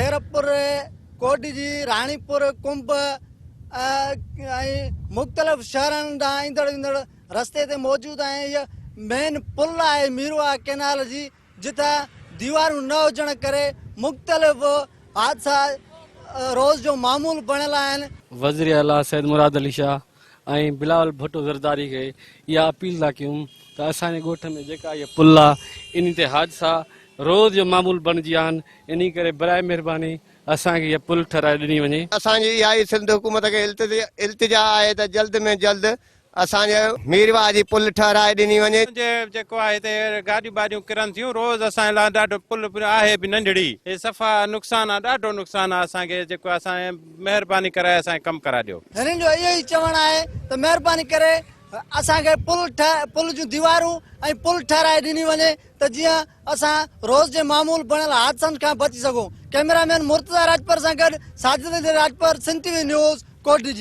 खैरपुर कोटी जी राणीपुर कुंभ मुख़्तलिफ़ शहरनि ॾांहुं ईंदड़ रस्ते ते मौजूद आहियां। इहा मेन पुल आहे मीरवा कैनाल जी, जितां दीवारूं न हुजण करे मुख़्तलिफ़ हादसा रोज़ जो मामूल बणियल आहिनि। वज़ीर आला सैयद मुराद अली शाह ऐं बिलावल भुट्टो ज़रदारी खे इहा अपील था कयूं त असांजे ॻोठ में जेका इहा पुल आहे इन ते हादसा रोज़ जो मामूल बणिजी विया आहिनि। इन करे बराए महिरबानी असांखे इहा पुल ठहिराए ॾिनी वञे। असांजी इहा ई सिंध हुकूमत खे इल्तिजा आहे त जल्द में जल्द असांजे मीरवा जी पुल ठहिराए ॾिनी वञे। जेको आहे हिते गाॾियूं वाॾियूं किरनि थियूं, रोज़ असांजे लाइ ॾाढो पुल आहे बि नंढड़ी, हे सफ़ा नुक़सानु आहे, ॾाढो नुक़सानु आहे असांखे। जेको असांजे महिरबानी करे असांखे कमु कराए ॾियो। हिननि जो इहो ई चवणु आहे त महिरबानी करे असांखे पुल जूं दीवारूं ऐं पुल ठहिराए ॾिनी वञे त जीअं असां रोज़ जे मामूल बणियल हादसनि खां बची सघूं। कैमरामैन मुर्तज़ा राजपर सां गॾु साजिद राजपर, सिंध टीवी न्यूज़, कोटड़ी।